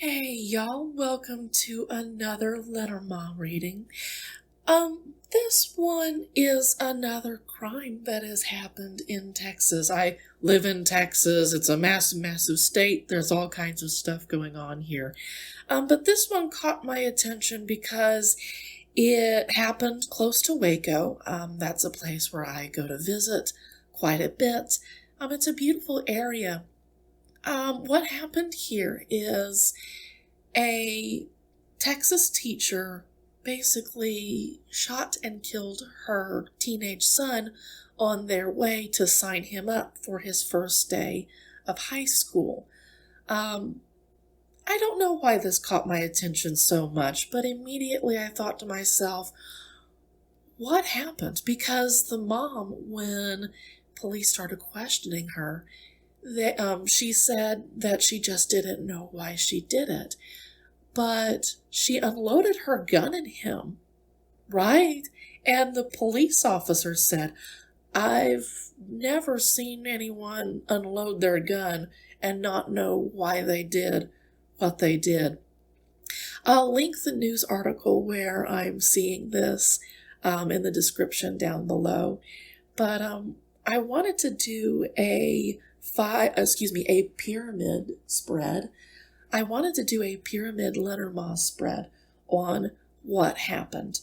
Hey y'all, welcome to another Lenormand reading. This one is another crime that has happened in Texas. I live in Texas. It's a massive, massive state. There's all kinds of stuff going on here. But this one caught my attention because it happened close to Waco. That's a place where I go to visit quite a bit. It's a beautiful area. What happened here is a Texas teacher basically shot and killed her teenage son on their way to sign him up for his first day of high school. I don't know why this caught my attention so much, but immediately I thought to myself, what happened? Because the mom, when police started questioning her, she said that she just didn't know why she did it. But she unloaded her gun at him, right? And the police officer said, I've never seen anyone unload their gun and not know why they did what they did. I'll link the news article where I'm seeing this in the description down below. But I wanted to do a pyramid spread. I wanted to do a pyramid Lenormand spread on what happened.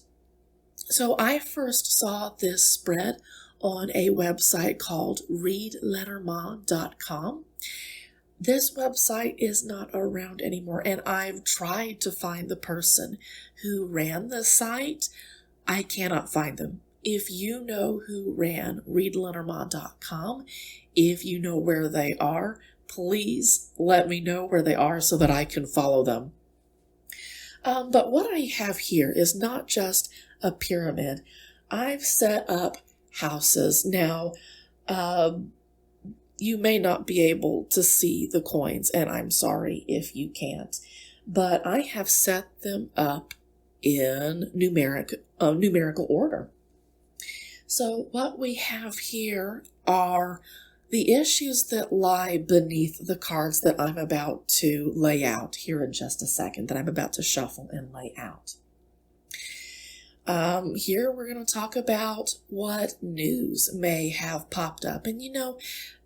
So I first saw this spread on a website called readlenormand.com. This website is not around anymore, and I've tried to find the person who ran the site. I cannot find them. If you know who ran readlenormand.com, if you know where they are, please let me know where they are so that I can follow them. But what I have here is not just a pyramid. I've set up houses. Now, you may not be able to see the coins, and I'm sorry if you can't, but I have set them up in numerical order. So what we have here are the issues that lie beneath the cards that I'm about to lay out here in just a second, that I'm about to shuffle and lay out. Here we're going to talk about what news may have popped up. And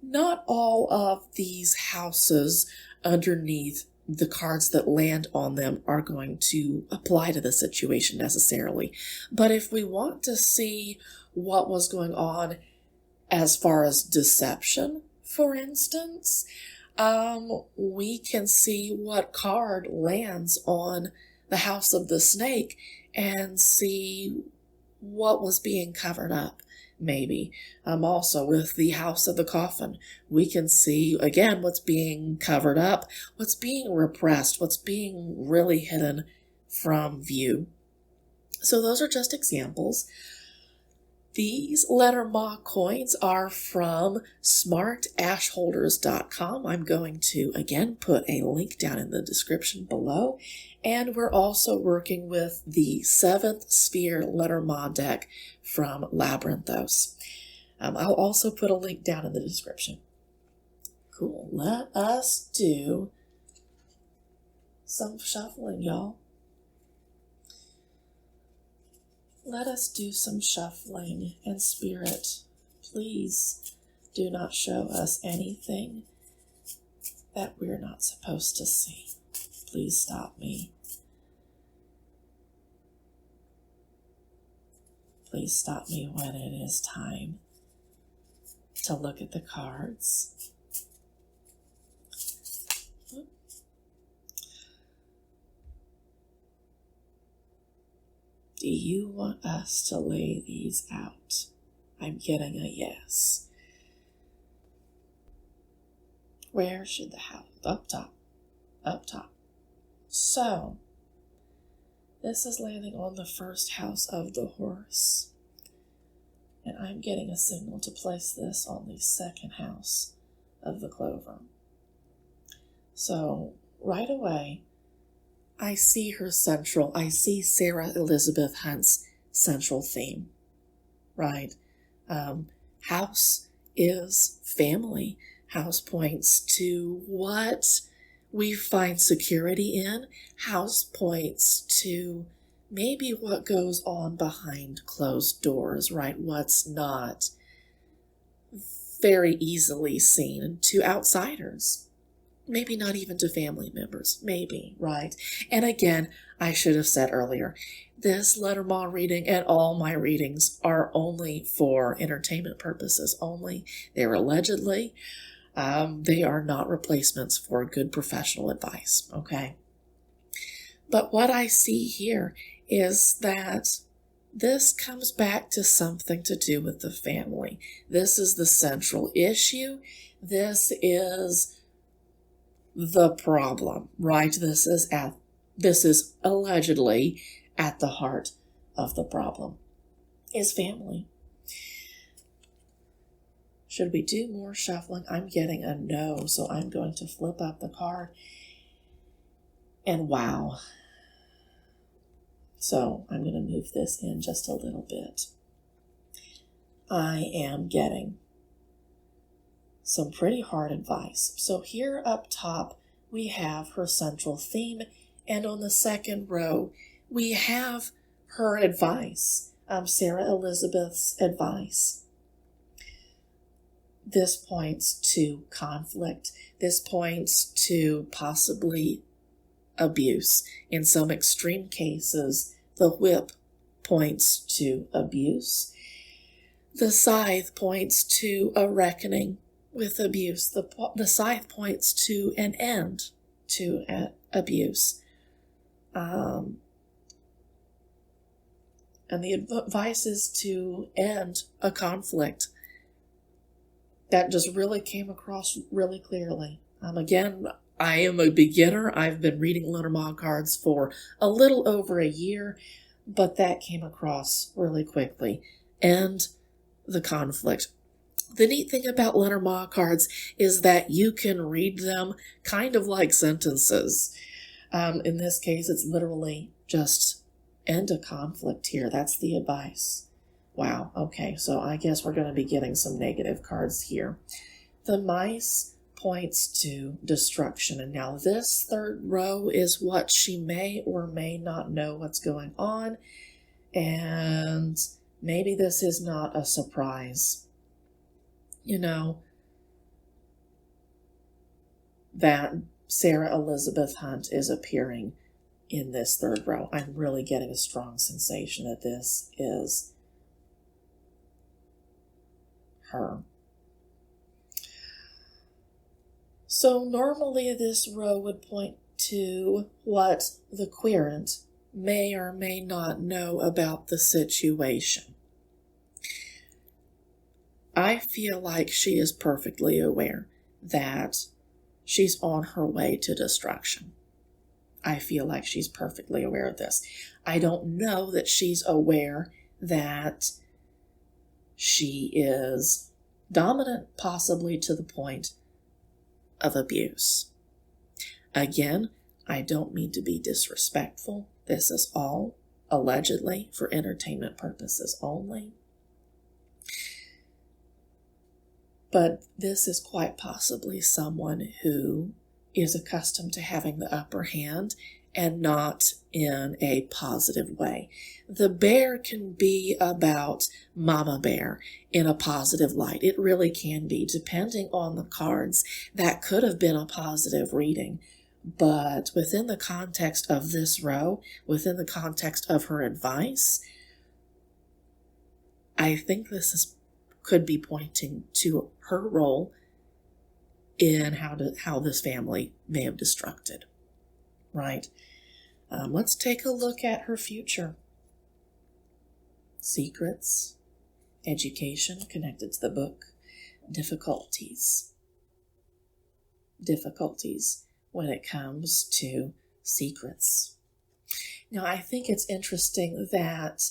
not all of these houses underneath the cards that land on them are going to apply to the situation necessarily. But if we want to see what was going on as far as deception, for instance, we can see what card lands on the house of the snake and see what was being covered up, maybe. Also with the house of the coffin, we can see, again, what's being covered up, what's being repressed, what's being really hidden from view. So those are just examples. These Lenormand coins are from smartashholders.com. I'm going to, again, put a link down in the description below. And we're also working with the 7th Sphere Lenormand deck from Labyrinthos. I'll also put a link down in the description. Cool. Let us do some shuffling, y'all. Let us do some shuffling, and Spirit, please do not show us anything that we're not supposed to see. Please stop me. Please stop me when it is time to look at the cards. Do you want us to lay these out? I'm getting a yes. Where should the house? Up top. Up top. So, this is landing on the first house of the horse. And I'm getting a signal to place this on the second house of the clover. So, right away, I see Sarah Elizabeth Hunt's central theme, right? House is family. House points to what we find security in. House points to maybe what goes on behind closed doors, right? What's not very easily seen to outsiders. Maybe not even to family members, maybe, right? And again, I should have said earlier, this Lenormand reading and all my readings are only for entertainment purposes only. They're allegedly. They are not replacements for good professional advice, okay? But what I see here is that this comes back to something to do with the family. This is the central issue. This is the problem, right? This is allegedly at the heart of the problem, is family. Should we do more shuffling? I'm getting a no, so I'm going to flip up the card. And wow. So I'm going to move this in just a little bit. I am getting some pretty hard advice. So here up top, we have her central theme, and on the second row, we have her advice, Sarah Elizabeth's advice. This points to conflict. This points to possibly abuse. In some extreme cases, the whip points to abuse. The scythe points to a reckoning with abuse. The scythe points to an end to abuse. And the advice is to end a conflict. That just really came across really clearly. Again, I am a beginner. I've been reading Lenormand cards for a little over a year, but that came across really quickly. End the conflict. The neat thing about Lenormand cards is that you can read them kind of like sentences. In this case, it's literally just end a conflict here. That's the advice. Wow, okay, so I guess we're going to be getting some negative cards here. The mice points to destruction, and now this third row is what she may or may not know what's going on, and maybe this is not a surprise. You know, that Sarah Elizabeth Hunt is appearing in this third row. I'm really getting a strong sensation that this is her. So normally this row would point to what the querent may or may not know about the situation. I feel like she is perfectly aware that she's on her way to destruction. I feel like she's perfectly aware of this. I don't know that she's aware that she is dominant, possibly to the point of abuse. Again, I don't mean to be disrespectful. This is all allegedly for entertainment purposes only. But this is quite possibly someone who is accustomed to having the upper hand and not in a positive way. The bear can be about Mama Bear in a positive light. It really can be, depending on the cards. That could have been a positive reading. But within the context of this row, within the context of her advice, I think could be pointing to her role in how this family may have destructed, right? Let's take a look at her future. Secrets, education connected to the book, difficulties when it comes to secrets. Now, I think it's interesting that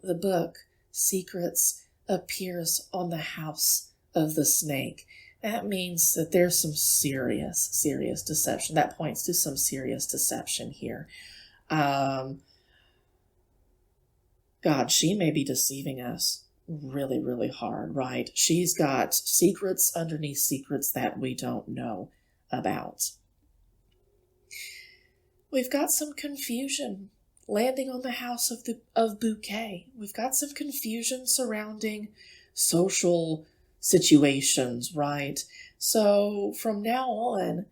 the book, Secrets, appears on the house of the snake. That means that there's some serious deception. That points to some serious deception here. God, she may be deceiving us really, really hard, right? She's got secrets underneath secrets that we don't know about. We've got some confusion landing on the house of bouquet. We've got some confusion surrounding social situations, right? So from now on,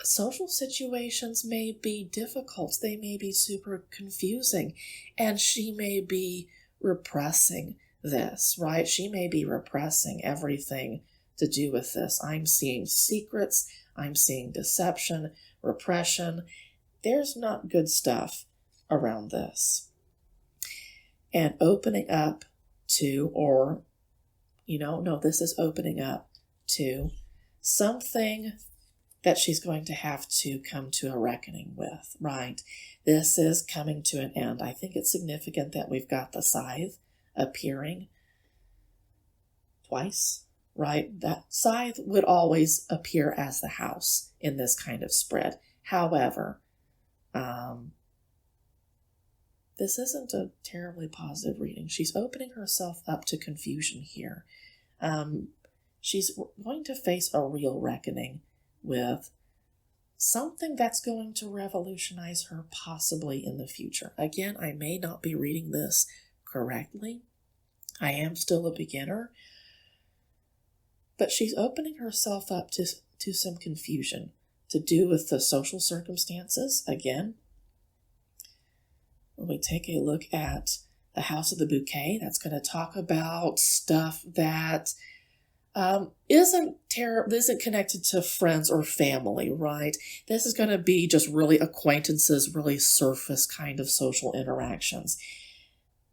social situations may be difficult. They may be super confusing, and she may be repressing this, right? She may be repressing everything to do with this. I'm seeing secrets. I'm seeing deception, repression. There's not good stuff around this. And opening up to, this is opening up to something that she's going to have to come to a reckoning with, right? This is coming to an end. I think it's significant that we've got the scythe appearing twice, right? That scythe would always appear as the house in this kind of spread. However, this isn't a terribly positive reading. She's opening herself up to confusion here. She's going to face a real reckoning with something that's going to revolutionize her possibly in the future. Again, I may not be reading this correctly. I am still a beginner. But she's opening herself up to some confusion to do with the social circumstances. Again, when we take a look at the House of the Bouquet, that's going to talk about stuff that isn't connected to friends or family, right? This is going to be just really acquaintances, really surface kind of social interactions.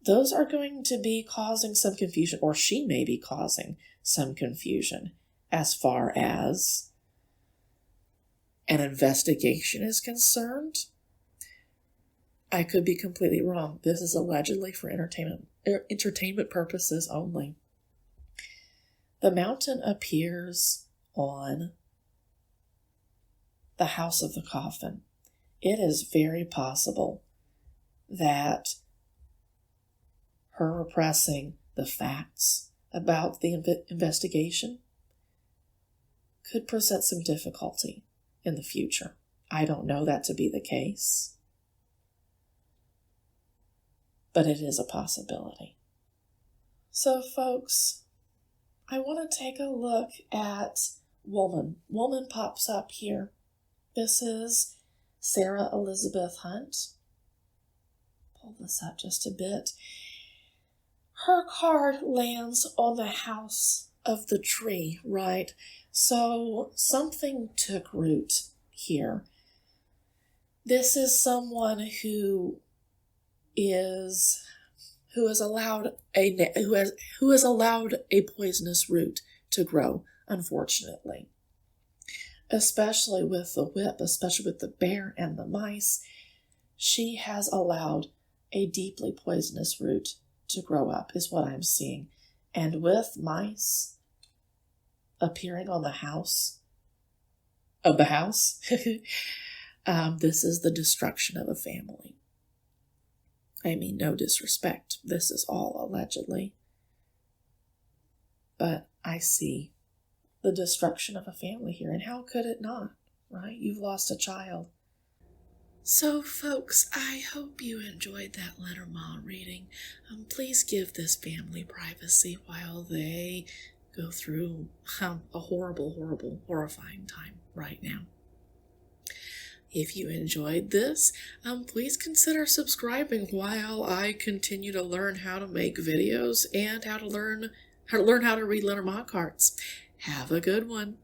Those are going to be causing some confusion, or she may be causing some confusion as far as an investigation is concerned. I could be completely wrong. This is allegedly for entertainment purposes only. The mountain appears on the house of the coffin. It is very possible that her repressing the facts about the investigation could present some difficulty in the future. I don't know that to be the case, but it is a possibility. So, folks, I want to take a look at woman. Woman pops up here. This is Sarah Elizabeth Hunt. Pull this up just a bit. Her card lands on the house of the tree, right? So something took root here. This is someone who has allowed a poisonous root to grow, unfortunately. Especially with the whip, especially with the bear and the mice, she has allowed a deeply poisonous root to grow up, is what I'm seeing. And with mice appearing on the house of the house, this is the destruction of a family. I mean, no disrespect. This is all allegedly. But I see the destruction of a family here. And how could it not, right? You've lost a child. So, folks, I hope you enjoyed that Lenormand reading. Please give this family privacy while they go through a horrible, horrifying time right now. If you enjoyed this, please consider subscribing while I continue to learn how to make videos and how to learn how to read Lenormand cards. Have a good one.